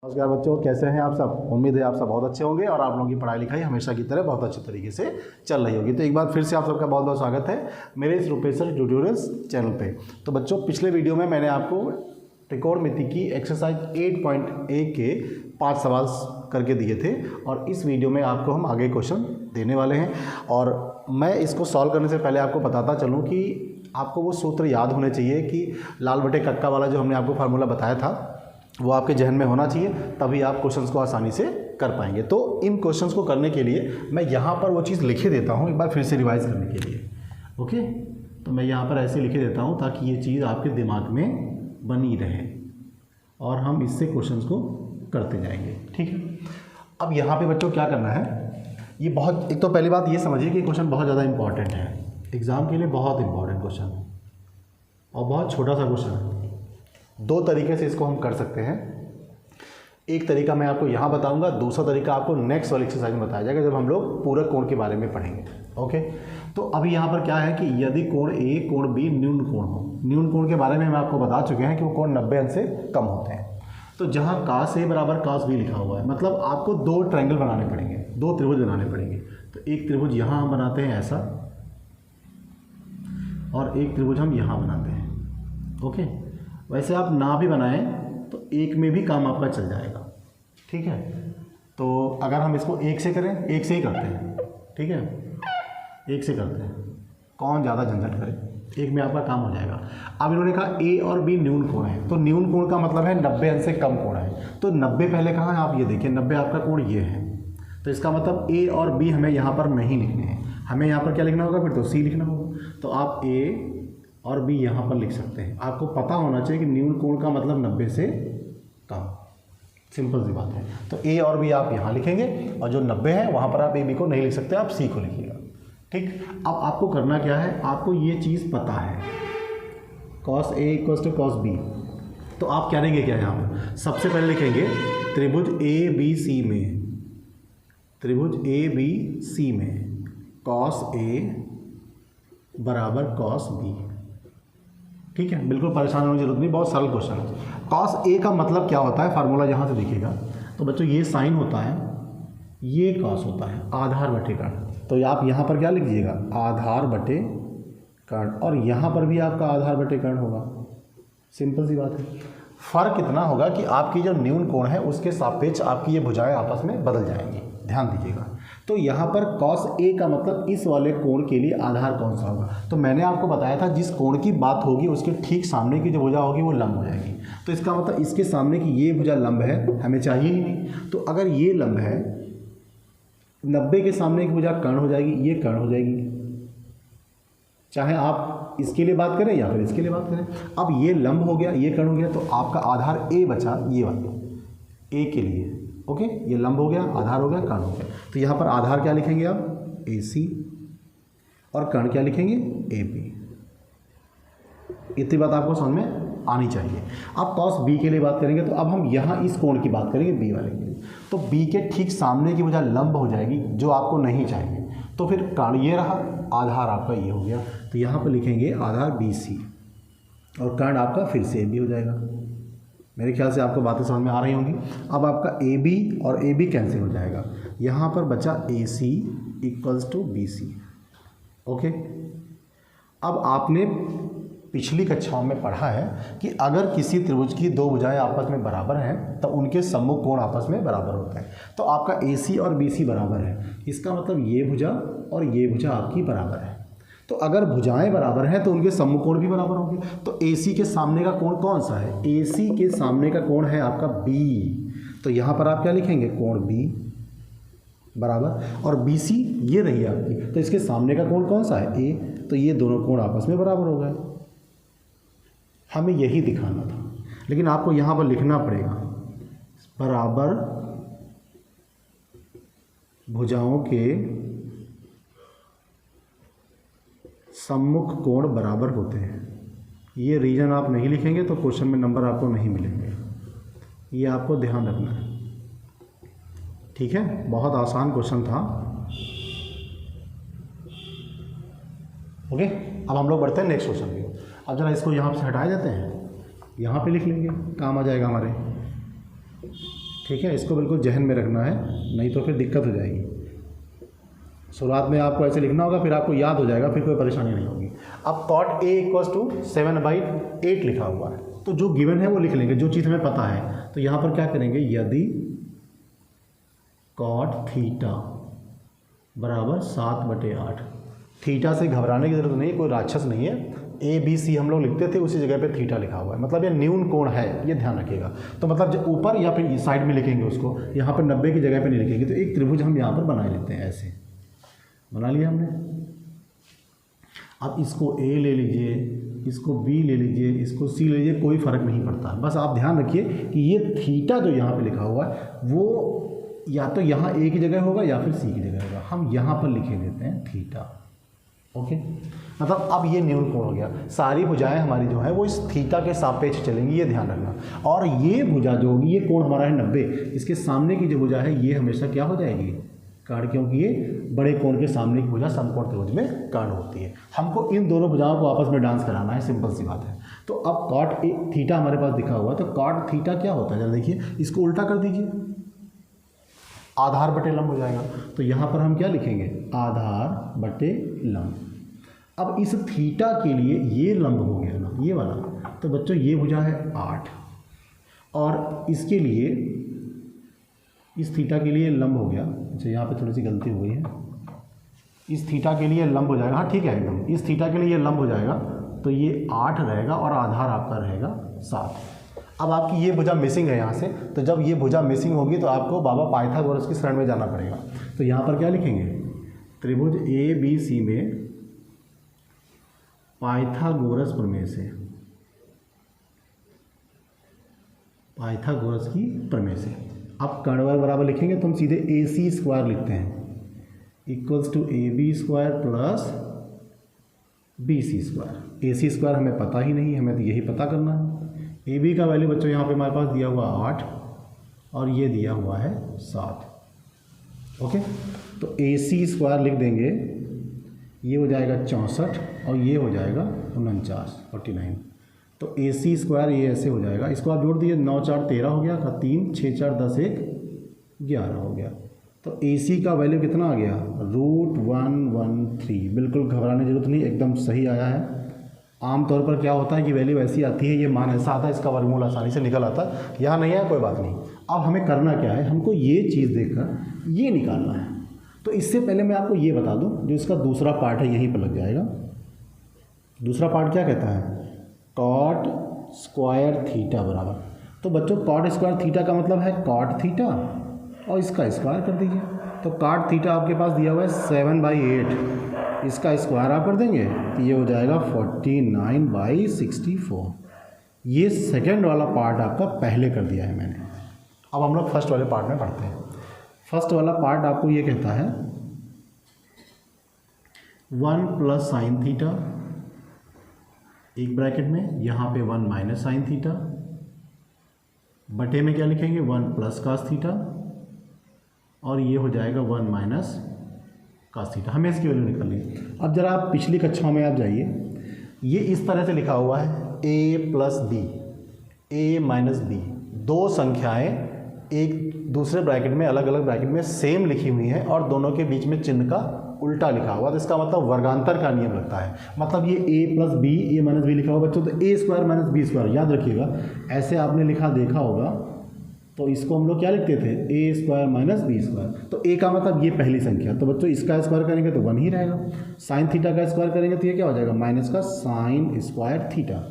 नमस्कार बच्चों, कैसे हैं आप सब। उम्मीद है आप सब बहुत अच्छे होंगे और आप लोगों की पढ़ाई लिखाई हमेशा की तरह बहुत अच्छे तरीके से चल रही होगी। तो एक बार फिर से आप सबका बहुत बहुत स्वागत है मेरे इस रूपेश्वर ट्यूटोरियल्स चैनल पे। तो बच्चों, पिछले वीडियो में मैंने आपको त्रिकोणमिति की एक्सरसाइज 8.1 के 5 सवाल करके दिए थे और इस वीडियो में आपको हम आगे क्वेश्चन देने वाले हैं। और मैं इसको सॉल्व करने से पहले आपको बताता चलूँ कि आपको वो सूत्र याद होने चाहिए कि लाल बटे कक्का वाला जो हमने आपको फार्मूला बताया था वो आपके जहन में होना चाहिए, तभी आप क्वेश्चंस को आसानी से कर पाएंगे। तो इन क्वेश्चंस को करने के लिए मैं यहाँ पर वो चीज़ लिखे देता हूँ एक बार फिर से रिवाइज करने के लिए। ओके, तो मैं यहाँ पर ऐसे लिखे देता हूँ ताकि ये चीज़ आपके दिमाग में बनी रहे और हम इससे क्वेश्चंस को करते जाएंगे। ठीक है, अब यहाँ पर बच्चों क्या करना है, ये बहुत, एक तो पहली बात ये समझिए कि क्वेश्चन बहुत ज़्यादा इंपॉर्टेंट है, एग्ज़ाम के लिए बहुत इंपॉर्टेंट क्वेश्चन और बहुत छोटा सा क्वेश्चन है। दो तरीके से इसको हम कर सकते हैं। एक तरीका मैं आपको यहाँ बताऊंगा, दूसरा तरीका आपको नेक्स्ट वाली एक्सरसाइज में बताया जाएगा जब हम लोग पूरक कोण के बारे में पढ़ेंगे। ओके, तो अभी यहाँ पर क्या है कि यदि कोण ए कोण बी न्यून कोण हो, न्यून कोण के बारे में हम आपको बता चुके हैं कि वो कोण 90 अंश से कम होते हैं। तो जहाँ cos A बराबर cos B लिखा हुआ है, मतलब आपको दो ट्रायंगल बनाने पड़ेंगे, दो त्रिभुज बनाने पड़ेंगे। तो एक त्रिभुज यहाँ हम बनाते हैं ऐसा और एक त्रिभुज हम यहाँ बनाते हैं। ओके, वैसे आप ना भी बनाएं तो एक में भी काम आपका चल जाएगा। ठीक है, तो अगर हम इसको एक से करें, एक से ही करते हैं। ठीक है, एक से करते हैं, कौन ज़्यादा झंझट करे, एक में आपका काम हो जाएगा। अब इन्होंने कहा ए और बी न्यून कोण है, तो न्यून कोण का मतलब है 90 अंश से कम कोण है। तो 90 पहले कहाँ है, आप ये देखिए 90 आपका कोण ये है। तो इसका मतलब ए और बी हमें यहाँ पर नहीं लिखने हैं, हमें यहाँ पर क्या लिखना होगा, फिर तो सी लिखना होगा। तो आप ए और भी यहाँ पर लिख सकते हैं। आपको पता होना चाहिए कि न्यून कोण का मतलब 90 से कम, सिंपल सी बात है। तो ए और बी आप यहाँ लिखेंगे और जो 90 है वहाँ पर आप ए बी को नहीं लिख सकते, आप सी को लिखिएगा। ठीक, अब आपको करना क्या है, आपको ये चीज़ पता है cos A = cos B। तो आप क्या लेंगे, क्या यहाँ पर सबसे पहले लिखेंगे त्रिभुज ABC में, त्रिभुज ABC में cos A बराबर cos B। ठीक है, बिल्कुल परेशान होने की जरूरत नहीं, बहुत सरल क्वेश्चन है। cos A का मतलब क्या होता है, फार्मूला यहाँ से दिखेगा। तो बच्चों ये साइन होता है, ये cos होता है, आधार बटे कर्ण। तो आप यहाँ पर क्या लिख दीजिएगा, आधार बटे कर्ण, और यहाँ पर भी आपका आधार बटे कर्ण होगा। सिंपल सी बात है। फ़र्क इतना होगा कि आपकी जो न्यून कोण है उसके सापेक्ष आपकी ये भुजाएं आपस में बदल जाएंगी, ध्यान दीजिएगा। तो यहाँ पर cos A का मतलब इस वाले कोण के लिए आधार कौन सा होगा, तो मैंने आपको बताया था जिस कोण की बात होगी उसके ठीक सामने की जो भुजा होगी वो लंब हो जाएगी। तो इसका मतलब इसके सामने की ये भुजा लंब है, हमें चाहिए ही नहीं। तो अगर ये लंब है, 90 के सामने की भुजा कर्ण हो जाएगी, ये कर्ण हो जाएगी। चाहे आप इसके लिए बात करें या फिर इसके लिए बात करें। अब ये लंब हो गया, ये कर्ण हो गया, तो आपका आधार ए बचा, ये वाला ए के लिए। ओके, ये लंब हो गया, आधार हो गया, कर्ण हो गया। तो यहाँ पर आधार क्या लिखेंगे आप, AC, और कर्ण क्या लिखेंगे, AB। इतनी बात आपको समझ में आनी चाहिए। अब cos B के लिए बात करेंगे तो अब हम यहाँ इस कोण की बात करेंगे B वाले के लिए। तो B के ठीक सामने की वजह लंब हो जाएगी, जो आपको नहीं चाहिए। तो फिर कर्ण ये रहा, आधार आपका ये हो गया। तो यहाँ पर लिखेंगे आधार BC और कर्ण आपका फिर से AB हो जाएगा। मेरे ख्याल से आपको बातें समझ में आ रही होंगी। अब आपका AB और AB कैंसिल हो जाएगा, यहाँ पर बचा AC = BC। ओके, अब आपने पिछली कक्षाओं में पढ़ा है कि अगर किसी त्रिभुज की दो भुजाएं आपस में बराबर हैं तो उनके सम्मुख कोण आपस में बराबर होते हैं। तो आपका AC और BC बराबर है, इसका मतलब ये भुजा और ये भुजा आपकी बराबर है। तो अगर भुजाएं बराबर हैं तो उनके सम्मुख कोण भी बराबर होंगे। तो AC के सामने का कोण कौन सा है, AC के सामने का कोण है आपका B। तो यहाँ पर आप क्या लिखेंगे, कोण B बराबर, और BC ये रही आपकी, तो इसके सामने का कोण कौन सा है, A। तो ये दोनों कोण आपस में बराबर हो गए। हमें यही दिखाना था, लेकिन आपको यहाँ पर लिखना पड़ेगा बराबर भुजाओं के सम्मुख कोण बराबर होते हैं। ये रीजन आप नहीं लिखेंगे तो क्वेश्चन में नंबर आपको नहीं मिलेंगे, ये आपको ध्यान रखना है। ठीक है, बहुत आसान क्वेश्चन था। ओके, अब हम लोग बढ़ते हैं नेक्स्ट क्वेश्चन की। अब जरा इसको यहाँ से हटा देते हैं, यहाँ पे लिख लेंगे, काम आ जाएगा हमारे। ठीक है, इसको बिल्कुल जहन में रखना है, नहीं तो फिर दिक्कत हो जाएगी। शुरुआत में आपको ऐसे लिखना होगा, फिर आपको याद हो जाएगा, फिर कोई परेशानी नहीं होगी। अब cot A = 7/8 लिखा हुआ है, तो जो गिवन है वो लिख लेंगे, जो चीज़ हमें पता है। तो यहाँ पर क्या करेंगे, यदि cot थीटा बराबर 7/8, थीटा से घबराने की ज़रूरत नहीं है, कोई राक्षस नहीं है। ABC हम लोग लिखते थे, उसी जगह पे थीटा लिखा हुआ है, मतलब ये न्यून कोण है, ये ध्यान रखिएगा। तो मतलब जब ऊपर या फिर साइड में लिखेंगे उसको, यहाँ पर 90 की जगह पे नहीं लिखेंगे। तो एक त्रिभुज हम यहाँ पर बना लेते हैं, ऐसे बना लिया हमने। अब इसको A ले लीजिए, इसको B ले लीजिए, इसको C ले लीजिए, कोई फ़र्क नहीं पड़ता। बस आप ध्यान रखिए कि ये थीटा जो यहाँ पे लिखा हुआ है वो या तो यहाँ A की जगह होगा या फिर C की जगह होगा। हम यहाँ पर लिखे देते हैं थीटा। ओके, मतलब अब ये न्यून कोण हो गया। सारी भुजाएं हमारी जो है वो इस थीटा के सापेक्ष चलेंगी, ये ध्यान रखना। और ये भुजा जो होगी, ये कोण हमारा है 90, इसके सामने की जो भुजा है ये हमेशा क्या हो जाएगी, कर्ण, क्योंकि ये बड़े कोण के सामने की भुजा समकोण त्रिभुज में कर्ण होती है। हमको इन दोनों भुजाओं को आपस में डांस कराना है, सिंपल सी बात है। तो अब cot थीटा हमारे पास दिखा हुआ है, तो cot थीटा क्या होता है, जरा देखिए, इसको उल्टा कर दीजिए, आधार बटे लंब हो जाएगा। तो यहाँ पर हम क्या लिखेंगे, आधार बटे लंब। अब इस थीटा के लिए ये लंब हो गया ना, ये वाला, तो बच्चों ये भुजा है 8, और इसके लिए, इस थीटा के लिए लंब हो गया। अच्छा, यहाँ पे थोड़ी सी गलती हो गई है, इस थीटा के लिए लंब हो जाएगा, हाँ ठीक है एकदम, इस थीटा के लिए ये लंब हो जाएगा, तो ये 8 रहेगा और आधार आपका रहेगा 7। अब आपकी ये भुजा मिसिंग है यहाँ से, तो जब ये भुजा मिसिंग होगी तो आपको बाबा पाइथागोरस की शरण में जाना पड़ेगा। तो यहाँ पर क्या लिखेंगे, त्रिभुज ABC में पाइथागोरस प्रमेय से, पाइथागोरस की प्रमेय से। अब कर्ण बराबर लिखेंगे तो हम सीधे AC² लिखते हैं, = AB² + BC²। AC² हमें पता ही नहीं, हमें तो यही पता करना है। AB का वैल्यू बच्चों यहाँ पे हमारे पास दिया हुआ 8 और ये दिया हुआ है 7। ओके, तो AC² लिख देंगे, ये हो जाएगा 64 और ये हो जाएगा 49। तो AC² ये ऐसे हो जाएगा, इसको आप जोड़ दीजिए, 9 4 13 हो गया, 3 6 4 10 1 11 हो गया। तो AC का वैल्यू कितना आ गया, √113। बिल्कुल घबराने की जरूरत नहीं, एकदम सही आया है। आमतौर पर क्या होता है कि वैल्यू ऐसी आती है, ये मान ऐसा आता है, इसका वर्गमूल आसानी से निकल आता है। यहाँ नहीं है, कोई बात नहीं। अब हमें करना क्या है, हमको ये चीज़ देखकर ये निकालना है। तो इससे पहले मैं आपको ये बता दूं, जो इसका दूसरा पार्ट है यहीं पर लग जाएगा। दूसरा पार्ट क्या कहता है, cot² थीटा बराबर। तो बच्चों cot² थीटा का मतलब है cot थीटा और इसका स्क्वायर कर दीजिए। तो cot थीटा आपके पास दिया हुआ है 7/8, इसका स्क्वायर आप कर देंगे तो ये हो जाएगा 49/64। ये सेकेंड वाला पार्ट आपका पहले कर दिया है मैंने। अब हम लोग फर्स्ट वाले पार्ट में पढ़ते हैं। फर्स्ट वाला पार्ट आपको ये कहता है 1 + sin थीटा, एक ब्रैकेट में, यहाँ पे 1 - sin थीटा, बटे में क्या लिखेंगे 1 + cos थीटा, और ये हो जाएगा 1 - cos थीटा। हमें इसकी वैल्यू निकालनी है। अब जरा आप पिछली कक्षाओं में आप जाइए, ये इस तरह से लिखा हुआ है A + B, A - B, दो संख्याएं एक दूसरे ब्रैकेट में, अलग अलग ब्रैकेट में सेम लिखी हुई हैं और दोनों के बीच में चिन्ह का उल्टा लिखा हुआ, तो इसका मतलब वर्गांतर का नियम लगता है। मतलब ये A + B, A - B लिखा हुआ बच्चों, तो A² - B² याद रखिएगा। ऐसे आपने लिखा देखा होगा, तो इसको हम लोग क्या लिखते थे, A² - B²। तो A का मतलब ये पहली संख्या, तो बच्चों इसका स्क्वायर करेंगे तो 1 ही रहेगा। साइन थीटा का स्क्वायर करेंगे तो ये क्या हो जाएगा, माइनस का sin² थीटा।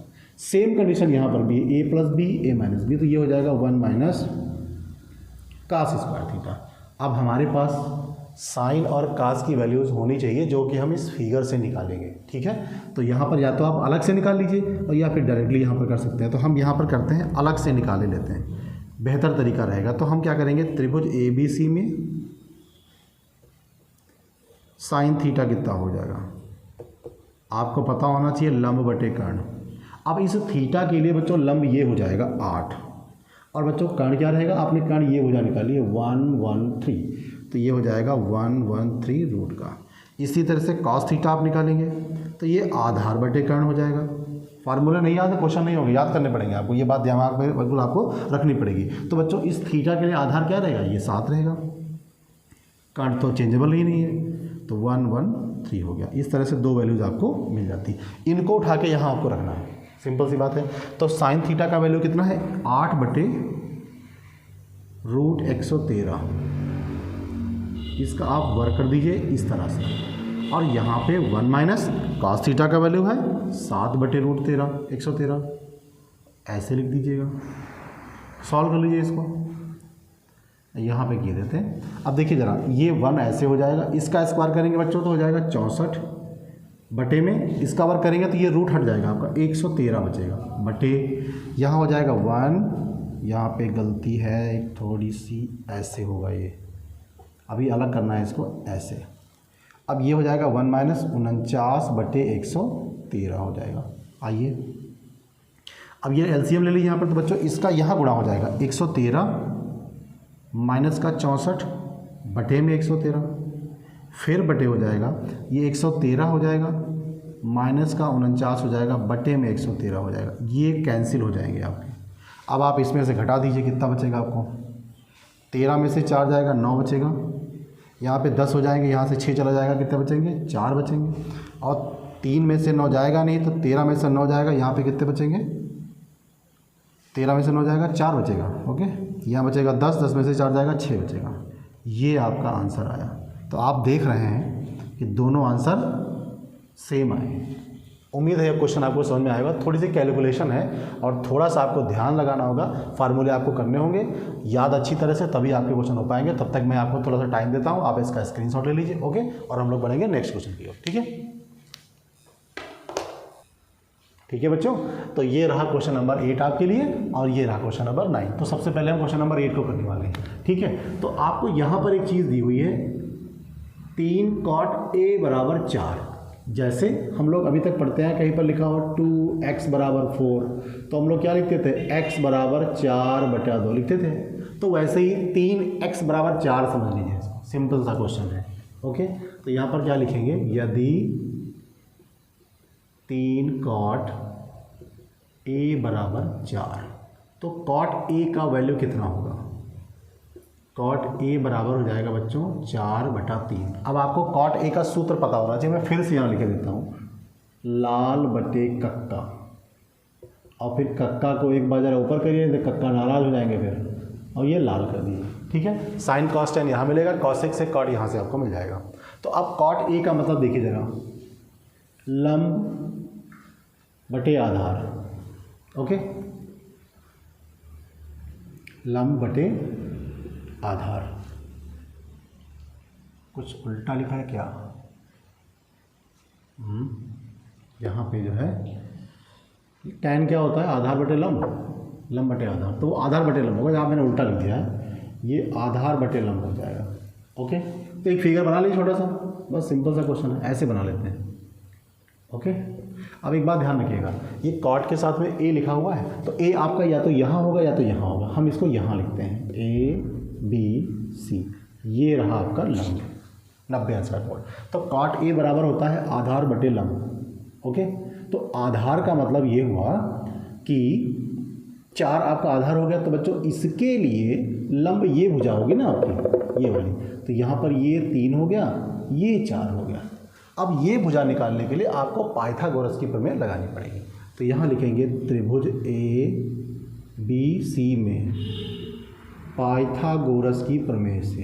सेम कंडीशन यहाँ पर भी, A + B, A - B, तो ये हो जाएगा 1 - cos² थीटा। अब हमारे पास साइन और कास की वैल्यूज़ होनी चाहिए, जो कि हम इस फिगर से निकालेंगे। ठीक है, तो यहाँ पर या तो आप अलग से निकाल लीजिए और या फिर डायरेक्टली यहाँ पर कर सकते हैं। तो हम यहाँ पर करते हैं, अलग से निकाले लेते हैं, बेहतर तरीका रहेगा। तो हम क्या करेंगे, त्रिभुज ABC में साइन थीटा कितना हो जाएगा, आपको पता होना चाहिए, लंब बटे कर्ण। अब इस थीटा के लिए बच्चों लंब ये हो जाएगा 8, और बच्चों कर्ण क्या रहेगा, आपने कर्ण ये भुजा निकाली है 113, तो ये हो जाएगा 113 रूट का। इसी तरह से cos थीटा आप निकालेंगे तो ये आधार बटे कर्ण हो जाएगा। फार्मूले नहीं याद है क्वेश्चन नहीं होगा, याद करने पड़ेंगे आपको, ये बात दिमाग में बिल्कुल आपको रखनी पड़ेगी। तो बच्चों इस थीटा के लिए आधार क्या रहेगा, ये 7 रहेगा, कार्ड तो चेंजेबल ही नहीं है, तो 1 1 3 हो गया। इस तरह से 2 वैल्यूज आपको मिल जाती, इनको उठा के यहाँ आपको रखना है, सिंपल सी बात है। तो साइन थीटा का वैल्यू कितना है 8/√113, इसका आप वर्क कर दीजिए इस तरह से, और यहाँ पे 1 माइनस कॉस थीटा का वैल्यू है 7/√113, ऐसे लिख दीजिएगा, सॉल्व कर लीजिए इसको, यहाँ पे किए देते हैं। अब देखिए ज़रा, ये 1 ऐसे हो जाएगा, इसका स्क्वायर करेंगे बच्चों तो हो जाएगा 64 बटे में, इसका वर्क करेंगे तो ये रूट हट जाएगा आपका 113 बचेगा, बटे यहाँ हो जाएगा 1, यहाँ पे गलती है एक थोड़ी सी, ऐसे होगा ये, अभी अलग करना है इसको ऐसे। अब ये हो जाएगा 1 माइनस 49/113 हो जाएगा। आइए अब ये एलसीएम ले लीजिए यहाँ पर, तो बच्चों इसका यहाँ गुणा हो जाएगा 113 माइनस का 64 बटे में 113, फिर बटे हो जाएगा ये 113 हो जाएगा, माइनस का 49 हो जाएगा, बटे में 113 हो जाएगा, ये कैंसिल हो जाएंगे आपके। अब आप इसमें से घटा दीजिए, कितना बचेगा आपको, 13 में से 4 जाएगा 9 बचेगा, यहाँ पे 10 हो जाएंगे, यहाँ से 6 चला जाएगा, कितने बचेंगे 4 बचेंगे, और 3 में से 9 जाएगा नहीं, तो 13 में से 9 जाएगा, यहाँ पे कितने बचेंगे, 13 में से 9 जाएगा 4 बचेगा, ओके, यहाँ बचेगा 10, 10 में से 4 जाएगा 6 बचेगा। ये आपका आंसर आया। तो आप देख रहे हैं कि दोनों आंसर सेम आए। उम्मीद है ये क्वेश्चन आपको समझ में आएगा। थोड़ी सी कैलकुलेशन है और थोड़ा सा आपको ध्यान लगाना होगा, फार्मूले आपको करने होंगे याद अच्छी तरह से, तभी आपके क्वेश्चन हो पाएंगे। तब तक मैं आपको थोड़ा सा टाइम देता हूँ, आप इसका स्क्रीनशॉट ले लीजिए, ओके, और हम लोग बढ़ेंगे नेक्स्ट क्वेश्चन की ओर, ठीक है। ठीक है बच्चों, तो ये रहा क्वेश्चन नंबर 8 आपके लिए, और ये रहा क्वेश्चन नंबर 9। तो सबसे पहले हम क्वेश्चन नंबर 8 को करने वाले हैं, ठीक है। तो आपको यहाँ पर एक चीज़ दी हुई है 3 cot A = 4। जैसे हम लोग अभी तक पढ़ते हैं, कहीं पर लिखा हो 2x = 4, तो हम लोग क्या लिखते थे, x = 4/2 लिखते थे। तो वैसे ही 3x = 4 समझ लीजिए, सिंपल सा क्वेश्चन है, ओके। तो यहाँ पर क्या लिखेंगे, यदि 3 cot A = 4, तो cot A का वैल्यू कितना होगा, cot A बराबर हो जाएगा बच्चों 4/3। अब आपको cot A का सूत्र पता होना चाहिए, मैं फिर से यहाँ लिख देता हूँ, लाल बटे कक्का, और फिर कक्का को एक बार जरा ऊपर करिए तो कक्का नाराज हो जाएंगे फिर, और ये लाल कर दीजिए, ठीक है। साइन cos tan यहाँ मिलेगा, cos x से cot यहाँ से आपको मिल जाएगा। तो अब cot A का मतलब देखिए जरा, लंब बटे आधार, ओके, लंब बटे आधार। कुछ उल्टा लिखा है क्या, यहाँ पे जो है tan क्या होता है, आधार बटे लंब, लंब बटे आधार, तो वो आधार बटे लंब होगा, यहाँ मैंने उल्टा लिख दिया है, ये आधार बटे लंब हो जाएगा, ओके। तो एक फिगर बना लीजिए छोटा सा, बस सिंपल सा क्वेश्चन है, ऐसे बना लेते हैं, ओके। अब एक बात ध्यान रखिएगा, ये cot के साथ में A लिखा हुआ है, तो A आपका या तो यहाँ होगा या तो यहाँ होगा, हम इसको यहाँ लिखते हैं A B C, ये रहा आपका लंब, 90 अंश का कोण। तो cot A बराबर होता है आधार बटे लंब, ओके। तो आधार का मतलब ये हुआ कि 4 आपका आधार हो गया, तो बच्चों इसके लिए लंब ये भुजा होगी ना आपकी, ये वाली, तो यहाँ पर ये 3 हो गया, ये 4 हो गया। अब ये भुजा निकालने के लिए आपको पाइथागोरस की प्रमेय लगानी पड़ेगी। तो यहाँ लिखेंगे त्रिभुज A B C में पाइथागोरस की प्रमेय से,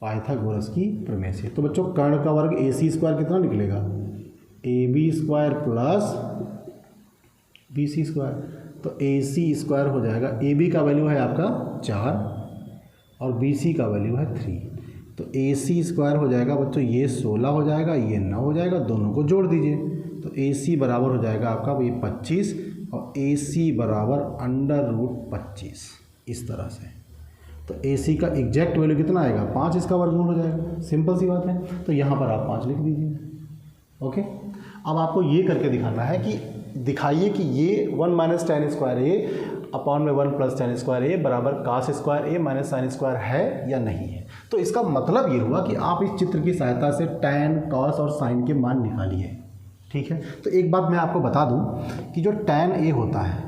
पाइथागोरस की प्रमेय से। तो बच्चों कर्ण का वर्ग AC² कितना निकलेगा, AB² प्लस BC², तो AC² हो जाएगा, AB का वैल्यू है आपका 4 और BC का वैल्यू है 3, तो AC² हो जाएगा बच्चों, ये 16 हो जाएगा, ये 9 हो जाएगा, दोनों को जोड़ दीजिए, तो AC बराबर हो जाएगा आपका ये 25 और AC बराबर √25, इस तरह से। तो AC का एग्जैक्ट वैल्यू कितना आएगा, 5, इसका वर्गमूल हो जाएगा, सिंपल सी बात है। तो यहाँ पर आप 5 लिख दीजिए, ओके। अब आपको ये करके दिखाना है कि दिखाइए कि ये 1 - tan² A अपॉन में 1 + tan² A बराबर cos² A - sin² है या नहीं है। तो इसका मतलब ये हुआ कि आप इस चित्र की सहायता से tan, cos और sin के मान निकालिए, ठीक है। तो एक बात मैं आपको बता दूं कि जो tan a होता है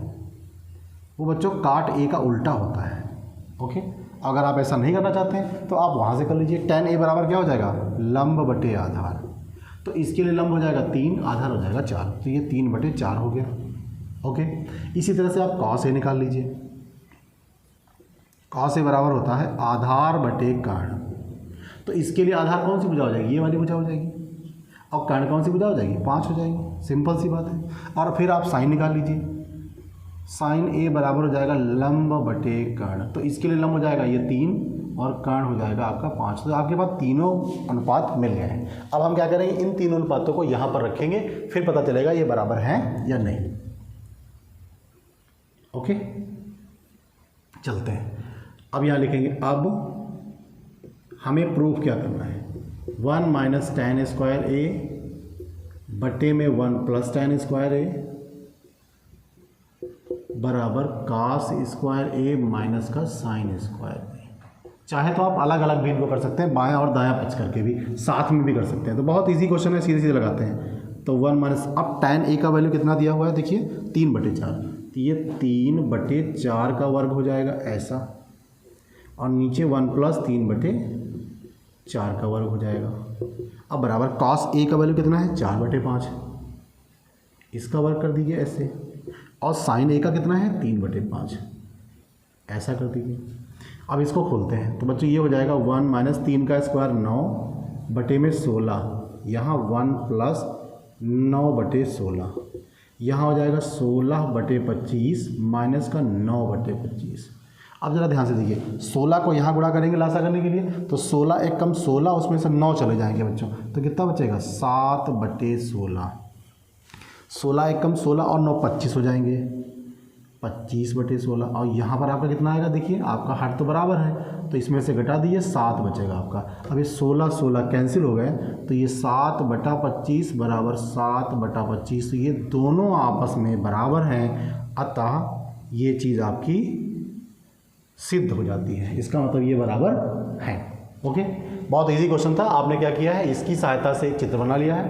वो बच्चों काट a का उल्टा होता है। ओके, अगर आप ऐसा नहीं करना चाहते हैं तो आप वहाँ से कर लीजिए। tan a बराबर क्या हो जाएगा, लंब बटे आधार। तो इसके लिए लंब हो जाएगा 3, आधार हो जाएगा 4, तो ये 3/4 हो गया। ओके, इसी तरह से आप cos a निकाल लीजिए। cos a बराबर होता है आधार बटे कर्ण। तो इसके लिए आधार कौन सी भुजा हो जाएगी, ये वाली भुजा हो जाएगी, और कर्ण कौन सी भुजा हो जाएगी, 5 हो जाएगी। सिंपल सी बात है। और फिर आप साइन निकाल लीजिए। साइन a बराबर हो जाएगा लंब बटे कर्ण। तो इसके लिए लंब हो जाएगा ये 3 और कर्ण हो जाएगा आपका 5। तो आपके पास तीनों अनुपात मिल गए हैं। अब हम क्या करेंगे, इन तीनों अनुपातों को यहाँ पर रखेंगे, फिर पता चलेगा ये बराबर हैं या नहीं। ओके, चलते हैं। अब यहाँ लिखेंगे, अब हमें प्रूफ क्या करना है, 1 - tan स्क्वायर a बटे में 1 + tan स्क्वायर a बराबर cos स्क्वायर a माइनस का sin स्क्वायर a। चाहे तो आप अलग अलग भी इनको कर सकते हैं, बायां और दायां पक्ष करके भी, साथ में भी कर सकते हैं। तो बहुत इजी क्वेश्चन है, सीधे सीधे लगाते हैं। तो 1 - अब tan a का वैल्यू कितना दिया हुआ है, देखिए 3/4। तो ये 3/4 का वर्ग हो जाएगा ऐसा, और नीचे 1 + 3/4 का वर्ग हो जाएगा। अब बराबर cos a का वैल्यू कितना है, 4/5, इसका वर्ग कर दीजिए ऐसे, और sin a का कितना है, 3/5, ऐसा कर दीजिए। अब इसको खोलते हैं तो बच्चों ये हो जाएगा 1 - 3 का स्क्वायर 9 बटे में 16, यहाँ 1 + 9/16, यहाँ हो जाएगा 16/25 माइनस का 9/25। अब ज़रा ध्यान से देखिए, 16 को यहाँ गुणा करेंगे लासा करने के लिए, तो 16 एक कम 16, उसमें से 9 चले जाएंगे बच्चों, तो कितना बचेगा, 7/16। 16 एक कम 16 और 9 25 हो जाएंगे, 25/16। और यहाँ पर आपका कितना आएगा, देखिए आपका हाथ तो बराबर है, तो इसमें से घटा दीजिए, 7 बचेगा आपका। अब ये 16 कैंसिल हो गए, तो ये 7/25 बराबर 7/25, तो ये दोनों आपस में बराबर हैं, अतः ये चीज़ आपकी सिद्ध हो जाती है। इसका मतलब ये बराबर है। ओके, बहुत इजी क्वेश्चन था। आपने क्या किया है, इसकी सहायता से एक चित्र बना लिया है,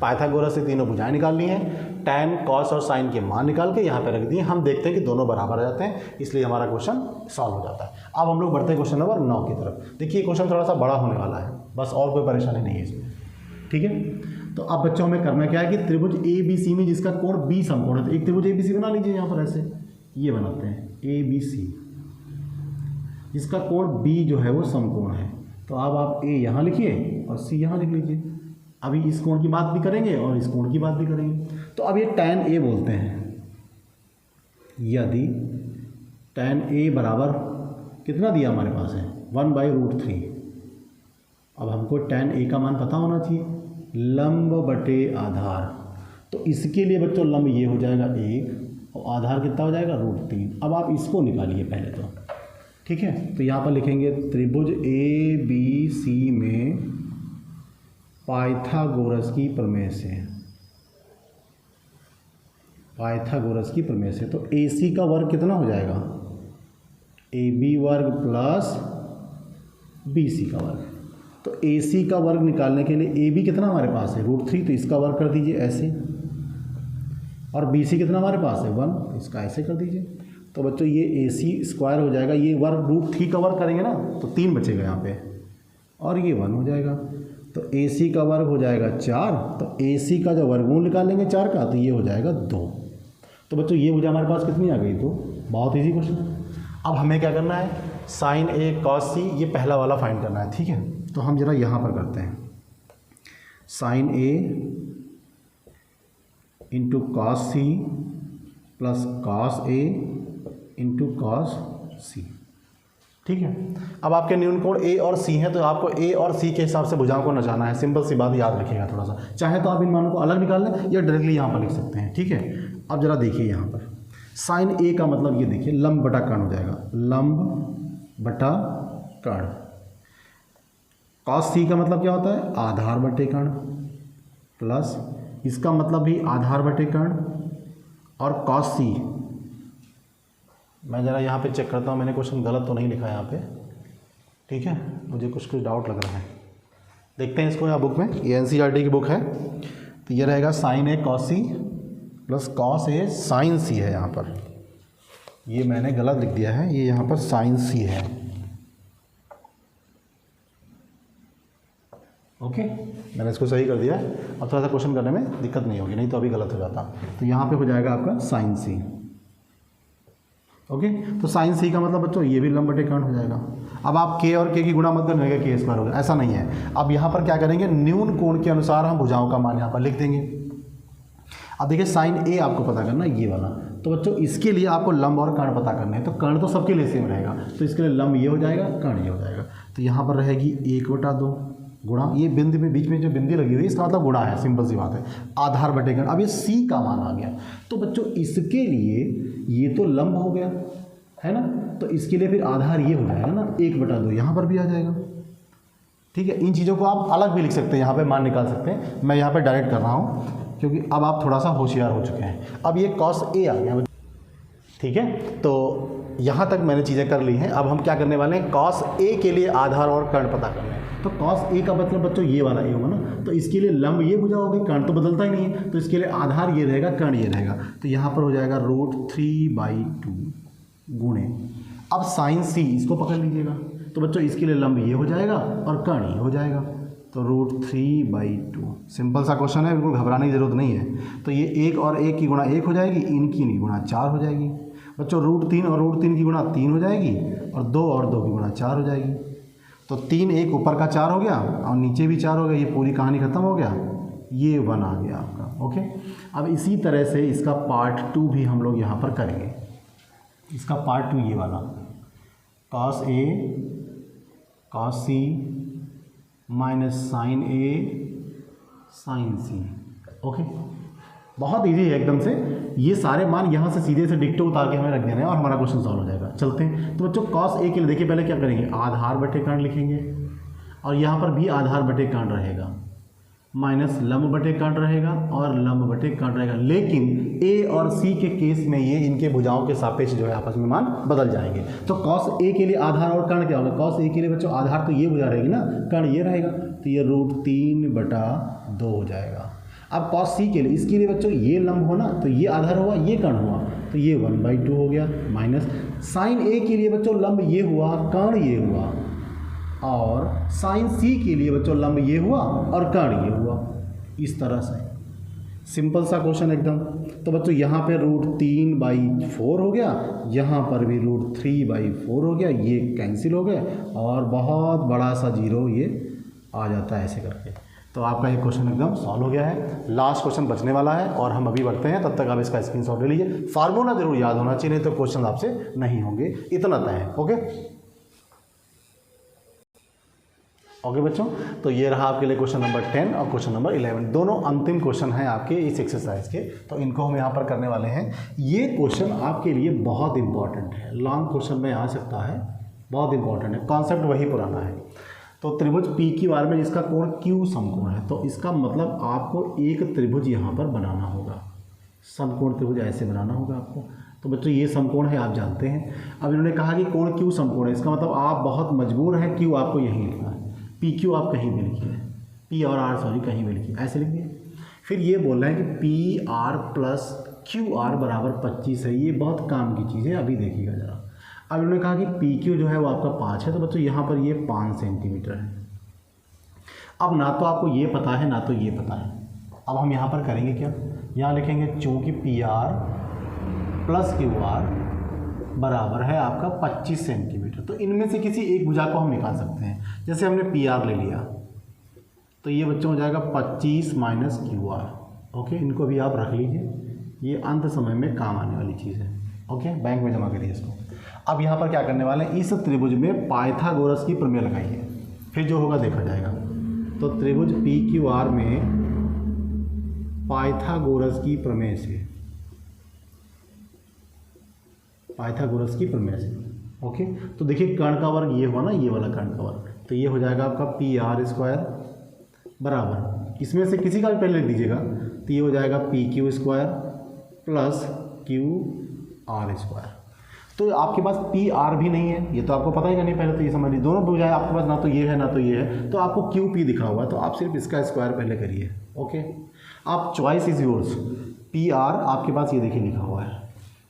पाइथागोरस से तीनों भुजाएं निकाल ली हैं, tan, cos और sin के मान निकाल के यहाँ पे रख दिए। हम देखते हैं कि दोनों बराबर आ जाते हैं, इसलिए हमारा क्वेश्चन सॉल्व हो जाता है। अब हम लोग बढ़ते हैं क्वेश्चन नंबर 9 की तरफ। देखिए क्वेश्चन थोड़ा सा बड़ा होने वाला है, बस और कोई परेशानी नहीं है इसमें, ठीक है। तो अब बच्चों हमें करना क्या है कि त्रिभुज ABC में जिसका कोण B समकोण है, तो एक त्रिभुज ABC बना लीजिए। यहाँ पर ऐसे ये बनाते हैं ABC, जिसका कोण B जो है वो समकोण है। तो अब आप A यहाँ लिखिए और C यहाँ लिख लीजिए। अभी इस कोण की बात भी करेंगे और इस कोण की बात भी करेंगे। तो अब ये tan A बोलते हैं, यदि tan A बराबर कितना दिया हमारे पास है, 1/√3। अब हमको tan A का मान पता होना चाहिए, लंब बटे आधार। तो इसके लिए बच्चों लंब ये हो जाएगा 1 और आधार कितना हो जाएगा, √3। अब आप इसको निकालिए पहले तो, ठीक है। तो यहाँ पर लिखेंगे त्रिभुज ABC में पाइथागोरस की प्रमेय से, पाइथागोरस की प्रमेय से। तो AC का वर्ग कितना हो जाएगा, AB वर्ग प्लस BC का वर्ग। तो AC का वर्ग निकालने के लिए AB कितना हमारे पास है, √3, तो इसका वर्ग कर दीजिए ऐसे, और BC कितना हमारे पास है 1, इसका ऐसे कर दीजिए। तो बच्चों ये AC स्क्वायर हो जाएगा, ये वर्ग √3 का वर्ग करेंगे ना तो 3 बचेगा यहाँ पे, और ये 1 हो जाएगा। तो AC का वर्ग हो जाएगा 4, तो AC का जो वर्गमूल निकालेंगे 4 का, तो ये हो जाएगा 2। तो बच्चों ये भुजा हमारे पास कितनी आ गई, तो बहुत इजी क्वेश्चन है। अब हमें क्या करना है, sin A cos C, ये पहला वाला फाइंड करना है, ठीक है। तो हम जरा यहाँ पर करते हैं, sin A into cos C plus cos A into cos C, ठीक है। अब आपके न्यून कोण A और C हैं, तो आपको A और C के हिसाब से भुजाओं को नचाना है। सिंपल सी बात याद रखिएगा थोड़ा सा। चाहे तो आप इन मानों को अलग निकाल लें या डायरेक्टली यहाँ पर लिख सकते हैं, ठीक है। अब जरा देखिए यहाँ पर sin A का मतलब ये देखिए लंब बटा कर्ण हो जाएगा, लंब बटा कर्ण। cos C का मतलब क्या होता है, आधार बटे कर्ण, प्लस इसका मतलब भी आधार बटे कर्ण, और cos C, मैं ज़रा यहाँ पे चेक करता हूँ मैंने क्वेश्चन गलत तो नहीं लिखा है यहाँ पे, ठीक है। मुझे कुछ डाउट लग रहा है, देखते हैं इसको यहाँ बुक में, ये NCERT की बुक है, तो तो ये रहेगा sign A cos C plus cos A sign सी है। यहाँ पर ये मैंने गलत लिख दिया है, ये यहाँ पर साइन सी है। ओके, मैंने इसको सही कर दिया है। अब थोड़ा सा क्वेश्चन करने में दिक्कत नहीं होगी, नहीं तो अभी गलत हो जाता। तो यहाँ पे हो जाएगा आपका साइन सी। ओके, तो साइन सी का मतलब बच्चों ये भी लंब बटे कर्ण हो जाएगा। अब आप के और के की गुणा मत करने के स्क्वायर हो गया, ऐसा नहीं है। अब यहाँ पर क्या करेंगे, न्यून कोण के अनुसार हम भुजाओं का मान यहाँ पर लिख देंगे। अब देखिए साइन ए आपको पता करना ये वाला, तो बच्चों इसके लिए आपको लंब और कर्ण पता करने हैं। तो कर्ण तो सबके लिए सेम रहेगा, तो इसके लिए लंब ये हो जाएगा, कर्ण ये हो जाएगा। तो यहाँ पर रहेगी 1/2 गुणा, ये बिंदु में बीच में जो बिंदी लगी हुई है इसका मतलब गुणा है, सिंपल सी बात है, आधार बटे कर्ण। अब ये सी का मान आ गया, तो बच्चों इसके लिए ये तो लंब हो गया है ना, तो इसके लिए फिर आधार ये हो जाएगा ना 1/2, यहाँ पर भी आ जाएगा। ठीक है, इन चीज़ों को आप अलग भी लिख सकते हैं, यहाँ पे मान निकाल सकते हैं। मैं यहाँ पे डायरेक्ट कर रहा हूँ क्योंकि अब आप थोड़ा सा होशियार हो चुके हैं। अब ये कॉस ए आ गया, ठीक है। तो यहाँ तक मैंने चीज़ें कर ली हैं। अब हम क्या करने वाले हैं, कॉस ए के लिए आधार और कर्ण पता करना है। तो कॉस ए का मतलब बच्चों ये वाला ए होगा ना, तो इसके लिए लंब ये भुजा होगी, कर्ण तो बदलता ही नहीं है, तो इसके लिए आधार ये रहेगा, कर्ण ये रहेगा। तो यहाँ पर हो जाएगा √3/2 गुणे, अब साइन सी इसको पकड़ लीजिएगा, तो बच्चों इसके लिए लंब ये हो जाएगा और कर्ण ये हो जाएगा, तो √3/2। सिंपल सा क्वेश्चन है, बिल्कुल घबराने की जरूरत नहीं है। तो ये 1 और 1 की गुणा 1 हो जाएगी, इनकी नहीं गुणा 4 हो जाएगी। बच्चों √3 और √3 की गुणा 3 हो जाएगी, और 2 और 2 की गुणा 4 हो जाएगी। तो 3 1 ऊपर का 4 हो गया और नीचे भी 4 हो गया, ये पूरी कहानी खत्म हो गया, ये 1 आ गया आपका। ओके, अब इसी तरह से इसका पार्ट 2 भी हम लोग यहाँ पर करेंगे। इसका पार्ट 2 ये वाला, cos A cos C minus sign A sign C. Okay, बहुत इजी है एकदम से। ये सारे मान यहाँ से सीधे से डिक्टो उतार के हमें रख देना है और हमारा क्वेश्चन सॉल्व हो जाएगा। चलते हैं। तो बच्चों कॉस ए के लिए देखिए पहले क्या करेंगे, आधार बटे कर्ण लिखेंगे, और यहाँ पर भी आधार बटे कर्ण रहेगा, माइनस लंब बटे कर्ण रहेगा और लंब बटे कर्ण रहेगा। लेकिन ए और सी के केस में ये इनके भुजाओं के सापेक्ष जो है आपस में मान बदल जाएंगे। तो कॉस ए के लिए आधार और कर्ण क्या होगा, कॉस ए के लिए बच्चों आधार तो ये भुजा रहेगी ना, कर्ण ये रहेगा, तो ये √3/2 हो जाएगा। अब कॉस सी के लिए, इसके लिए बच्चों ये लंब होना, तो ये आधार हुआ, ये कर्ण हुआ, तो ये 1/2 हो गया, माइनस साइन ए के लिए बच्चों लंब ये हुआ, कर्ण ये हुआ, और साइन सी के लिए बच्चों लंब ये हुआ और कर्ण ये हुआ। इस तरह से सिंपल सा क्वेश्चन एकदम। तो बच्चों यहाँ पे √3/4 हो गया, यहाँ पर भी √3/4 हो गया, ये कैंसिल हो गए और बहुत बड़ा सा जीरो ये आ जाता है ऐसे करके। तो आपका ये क्वेश्चन एकदम सॉल्व हो गया है। लास्ट क्वेश्चन बचने वाला है और हम अभी बढ़ते हैं, तब तक आप इसका स्क्रीनशॉट ले लीजिए। फार्मूला जरूर याद होना चाहिए, नहीं तो क्वेश्चन आपसे नहीं होंगे, इतना तय है। ओके बच्चों, तो ये रहा आपके लिए क्वेश्चन नंबर 10 और क्वेश्चन नंबर 11, दोनों अंतिम क्वेश्चन हैं आपके इस एक्सरसाइज के। तो इनको हम यहाँ पर करने वाले हैं। ये क्वेश्चन आपके लिए बहुत इंपॉर्टेंट है, लॉन्ग क्वेश्चन में आ सकता है, बहुत इंपॉर्टेंट है, कॉन्सेप्ट वही पुराना है। तो त्रिभुज पी क्यू आर में जिसका कोण क्यू समकोण है, तो इसका मतलब आपको एक त्रिभुज यहाँ पर बनाना होगा, समकोण त्रिभुज ऐसे बनाना होगा आपको। तो बच्चों ये समकोण है, आप जानते हैं। अब इन्होंने कहा कि कोण क्यू समकोण है, इसका मतलब आप बहुत मजबूर हैं, क्यू आपको यहीं लिखना है, पी क्यू आप कहीं भी लिखिए, पी और आर सॉरी कहीं भी लिखिए, ऐसे लिखिए। फिर ये बोल रहे हैं कि P R plus Q R बराबर 25 है, ये बहुत काम की चीज़ है, अभी देखिएगा ज़रा। अब इन्होंने कहा कि पी क्यू जो है वो आपका 5 है, तो बच्चों यहाँ पर ये 5 सेंटीमीटर है। अब ना तो आपको ये पता है ना तो ये पता है, अब हम यहाँ पर करेंगे क्या, यहाँ लिखेंगे चूँकि P R plus Q R बराबर है आपका 25 सेंटीमीटर, तो इनमें से किसी एक भुजा को हम निकाल सकते हैं। जैसे हमने पी आर ले लिया, तो ये बच्चों हो जाएगा 25 माइनस क्यू आर। ओके, इनको भी आप रख लीजिए, ये अंत समय में काम आने वाली चीज़ है। ओके, बैंक में जमा करिए इसको। अब यहाँ पर क्या करने वाले हैं, इस त्रिभुज में पाइथागोरस की प्रमेय लगाइए, फिर जो होगा देखा जाएगा। तो त्रिभुज पी क्यू आर में पाइथागोरस की प्रमेय से, पाइथागोरस की प्रमेय से। ओके, तो देखिए कर्ण का वर्ग ये हुआ ना, ये वाला कर्ण का वर्ग, तो ये हो जाएगा आपका पी आर स्क्वायर बराबर, इसमें से किसी का भी पहले लिख दीजिएगा, तो ये हो जाएगा P Q square plus Q R square. तो आपके पास पी आर भी नहीं है, ये तो आपको पता ही नहीं, पहले तो ये समझ लीजिए, दोनों भुजाएं आपके पास ना तो ये है ना तो ये है, तो आपको क्यू पी दिखा हुआ है, तो आप सिर्फ इसका स्क्वायर पहले करिए। ओके, आप choice is yours. P R आपके पास ये देखिए लिखा हुआ है,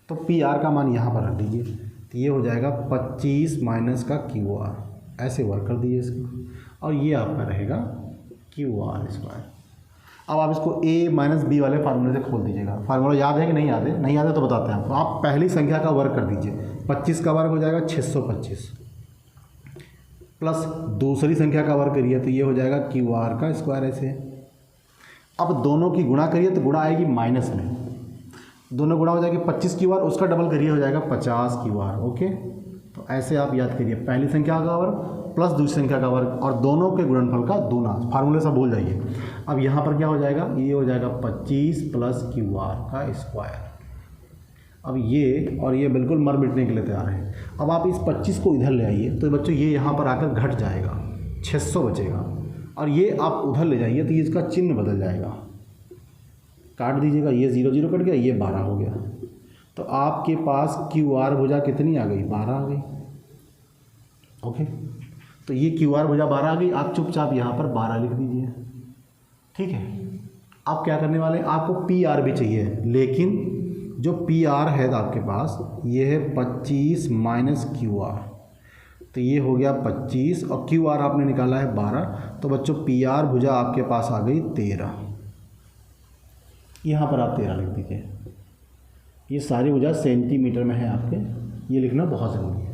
तो पी आर का मान यहाँ पर रख दीजिए, तो ये हो जाएगा 25 माइनस का क्यू आर, ऐसे वर्क कर दीजिए इसको, और ये आपका रहेगा क्यू आर स्क्वायर। अब आप इसको ए माइनस बी वाले फार्मूले से खोल दीजिएगा। फार्मूला याद है कि नहीं याद है? नहीं याद है तो बताते हैं आपको। आप पहली संख्या का वर्ग कर दीजिए, 25 का वर्ग हो जाएगा 625, प्लस दूसरी संख्या का वर्ग करिए तो ये हो जाएगा क्यू आर का स्क्वायर ऐसे। अब दोनों की गुणा करिए तो गुणा आएगी माइनस में, दोनों गुणा हो जाएगी 25 क्यू आर, उसका डबल करिए हो जाएगा 50 क्यू आर। ओके, तो ऐसे आप याद करिए, पहली संख्या का वर्ग प्लस दूसरी संख्या का वर्ग और दोनों के गुणनफल का दूना। फार्मूले से भूल जाइए। अब यहाँ पर क्या हो जाएगा, ये हो जाएगा 25 प्लस क्यू आर का स्क्वायर। अब ये और ये बिल्कुल मर मिटने के लिए तैयार है। अब आप इस 25 को इधर ले आइए तो बच्चों ये यहाँ पर आकर घट जाएगा, 600 बचेगा, और ये आप उधर ले जाइए तो ये इसका चिन्ह बदल जाएगा, काट दीजिएगा, ये 0 0 कट गया, ये 12 हो गया। तो आपके पास क्यू आर भुजा कितनी आ गई, 12 आ गई। ओके, तो ये क्यू आर भुजा 12 आ गई। आप चुपचाप यहाँ पर 12 लिख दीजिए। ठीक है, आप क्या करने वाले हैं, आपको पी आर भी चाहिए, लेकिन जो पी आर है आपके पास ये है 25 माइनस क्यू आर, तो ये हो गया 25 और क्यू आर आपने निकाला है 12, तो बच्चों पी आर भुजा आपके पास आ गई 13। यहाँ पर आप 13 लिख दीजिए। ये सारी भुजा सेंटीमीटर में है आपके, ये लिखना बहुत ज़रूरी है।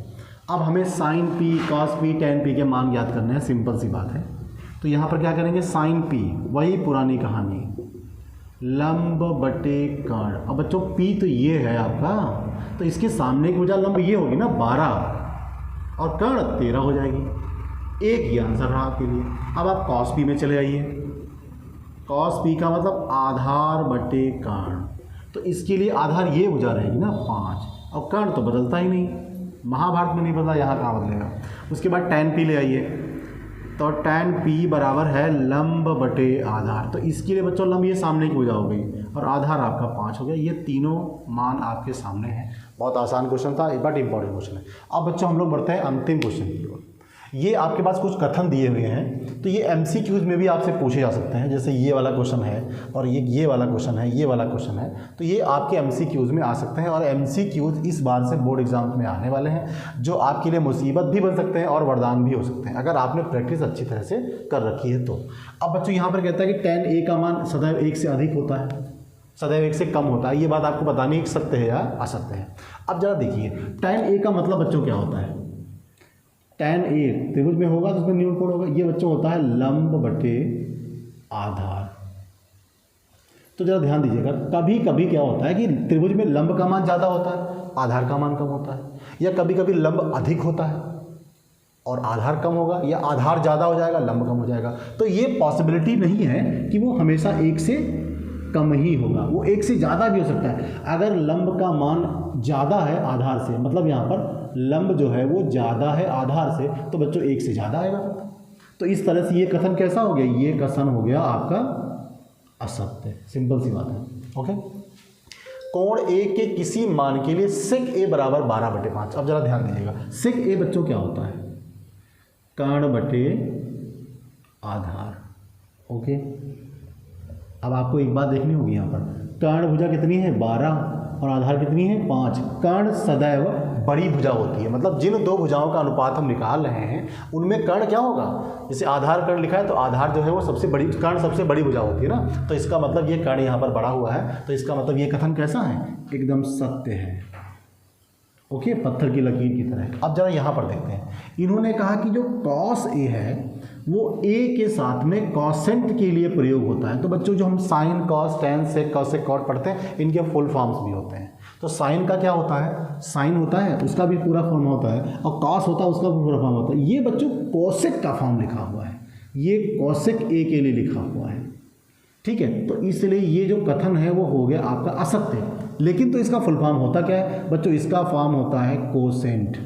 अब हमें sine P, cos P, tan P के मान याद करने हैं, सिंपल सी बात है। तो यहाँ पर क्या करेंगे, साइन पी, वही पुरानी कहानी, लंब बटे कर्ण। अब बच्चों पी तो ये है आपका, तो इसके सामने की भुजा लंब ये होगी ना 12 और कर्ण 13 हो जाएगी। एक ही आंसर रहा आपके लिए। अब आप कॉस पी में चले आइए। कॉस पी का मतलब आधार बटे कर्ण, तो इसके लिए आधार ये भुजा रहेगी ना 5, और कर्ण तो बदलता ही नहीं, महाभारत में नहीं बदला, यहाँ कहाँ बदलेगा। उसके बाद tan p ले आइए, तो tan p बराबर है लंब बटे आधार, तो इसके लिए बच्चों लंब ये सामने की भुजा हो गई और आधार आपका 5 हो गया। ये तीनों मान आपके सामने हैं। बहुत आसान क्वेश्चन था, बट इंपॉर्टेंट क्वेश्चन है। अब बच्चों हम लोग बढ़ते हैं अंतिम क्वेश्चन की ओर। ये आपके पास कुछ कथन दिए हुए हैं, तो ये MCQs में भी आपसे पूछे जा सकते हैं। जैसे ये वाला क्वेश्चन है और ये वाला क्वेश्चन है, ये वाला क्वेश्चन है, तो ये आपके MCQs में आ सकते हैं। और MCQs इस बार से बोर्ड एग्जाम्स में आने वाले हैं, जो आपके लिए मुसीबत भी बन सकते हैं और वरदान भी हो सकते हैं, अगर आपने प्रैक्टिस अच्छी तरह से कर रखी है तो। अब बच्चों यहाँ पर कहता है कि tan a का मान सदैव 1 से अधिक होता है, सदैव 1 से कम होता है। ये बात आपको बतानी है कि सत्य है या असत्य है। अब जरा देखिए, tan a का मतलब बच्चों क्या होता है। tan a त्रिभुज में होगा तो उसमें न्यून कोण होगा, ये बच्चों होता है लंब बटे आधार। तो जरा ध्यान दीजिएगा, कभी कभी क्या होता है कि त्रिभुज में लंब का मान ज़्यादा होता है, आधार का मान कम होता है, या कभी कभी लंब अधिक होता है और आधार कम होगा, या आधार ज़्यादा हो जाएगा लंब कम हो जाएगा। तो ये पॉसिबिलिटी नहीं है कि वो हमेशा 1 से कम ही होगा, वो 1 से ज़्यादा भी हो सकता है। अगर लंब का मान ज़्यादा है आधार से, मतलब यहाँ पर लंब जो है वो ज़्यादा है आधार से, तो बच्चों 1 से ज़्यादा आएगा। तो इस तरह से ये कथन कैसा हो गया, ये कथन हो गया आपका असत्य। सिंपल सी बात है। ओके, कोण ए के किसी मान के लिए sec a बराबर 12/5। अब जरा ध्यान दीजिएगा, sec a बच्चों क्या होता है, कर्ण बटे आधार। ओके, अब आपको एक बात देखनी होगी, यहाँ पर कर्ण भुजा कितनी है 12 और आधार कितनी है 5। कर्ण सदैव बड़ी भुजा होती है, मतलब जिन दो भुजाओं का अनुपात हम निकाल रहे हैं उनमें कर्ण क्या होगा, जैसे आधार कर्ण लिखा है तो आधार जो है वो सबसे बड़ी, कर्ण सबसे बड़ी भुजा होती है ना, तो इसका मतलब ये कर्ण यहाँ पर बड़ा हुआ है, तो इसका मतलब ये कथन कैसा है, एकदम सत्य है। ओके, पत्थर की लकीर की तरह। अब जरा यहाँ पर देखते हैं, इन्होंने कहा कि जो cos a है वो a के साथ में कॉसेंट के लिए प्रयोग होता है। तो बच्चों जो हम साइन, कॉस, टेन, सेक, कॉसेक, कॉट पढ़ते हैं, इनके फुल फॉर्म्स भी होते हैं। तो साइन का क्या होता है, साइन होता है उसका भी पूरा फॉर्म होता है, और कॉस होता है उसका भी पूरा फॉर्म होता है। ये बच्चों कोसेक का फॉर्म लिखा हुआ है, ये कोसेक a के लिए लिखा हुआ है। ठीक है, तो इसलिए ये जो कथन है वो हो गया आपका असत्य। लेकिन तो इसका फुल फॉर्म होता क्या है बच्चों, इसका फॉर्म होता है कोसेंट।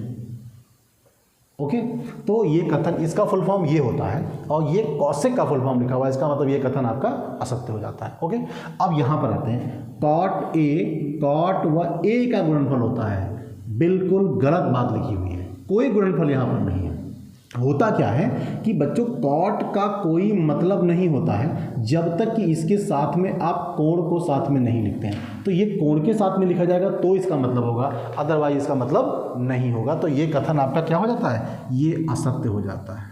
ओके, तो ये कथन, इसका फुल फॉर्म ये होता है, और ये कॉसेक का फुल फॉर्म लिखा हुआ है, इसका मतलब ये कथन आपका असत्य हो जाता है। ओके, अब यहाँ पर आते हैं, कॉट ए, कॉट व ए का गुणनफल होता है, बिल्कुल गलत बात लिखी हुई है, कोई गुणनफल यहाँ पर नहीं है। होता क्या है कि बच्चों कॉट का कोई मतलब नहीं होता है जब तक कि इसके साथ में आप कोण को साथ में नहीं लिखते हैं। तो ये कोण के साथ में लिखा जाएगा तो इसका मतलब होगा, अदरवाइज इसका मतलब नहीं होगा। तो ये कथन आपका क्या हो जाता है, ये असत्य हो जाता है।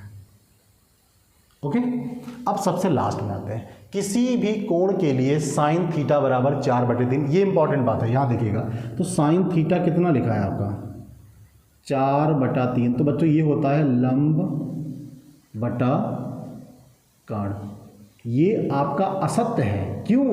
ओके, अब सबसे लास्ट में आते हैं, किसी भी कोण के लिए साइन थीटा बराबर 4/3। ये इंपॉर्टेंट बात है, यहाँ देखिएगा। तो साइन थीटा कितना लिखा है आपका, 4/3। तो बच्चों ये होता है लंब बटा कर्ण। ये आपका असत्य है, क्यों?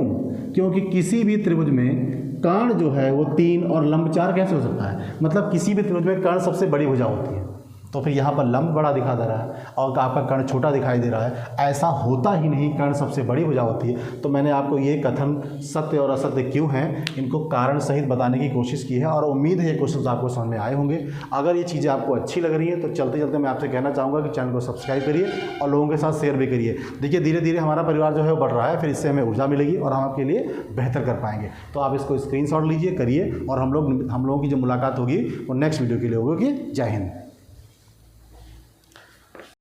क्योंकि किसी भी त्रिभुज में कर्ण जो है वो 3 और लंब 4 कैसे हो सकता है? मतलब किसी भी त्रिभुज में कर्ण सबसे बड़ी भुजा होती है, तो फिर यहाँ पर लंब बड़ा दिखा दे रहा है और आपका कर्ण छोटा दिखाई दे रहा है। ऐसा होता ही नहीं, कर्ण सबसे बड़ी भुजा होती है। तो मैंने आपको ये कथन सत्य और असत्य क्यों हैं, इनको कारण सहित बताने की कोशिश की है और उम्मीद है ये क्वेश्चन आपको समझ में आए होंगे। अगर ये चीज़ें आपको अच्छी लग रही है तो चलते चलते मैं आपसे कहना चाहूँगा कि चैनल को सब्सक्राइब करिए और लोगों के साथ शेयर भी करिए। देखिए धीरे धीरे हमारा परिवार जो है वो बढ़ रहा है, फिर इससे हमें ऊर्जा मिलेगी और हम आपके लिए बेहतर कर पाएंगे। तो आप इसको स्क्रीनशॉट लीजिए, करिए और हम लोगों की जो मुलाकात होगी वो नेक्स्ट वीडियो के लिए होगी। जय हिंद।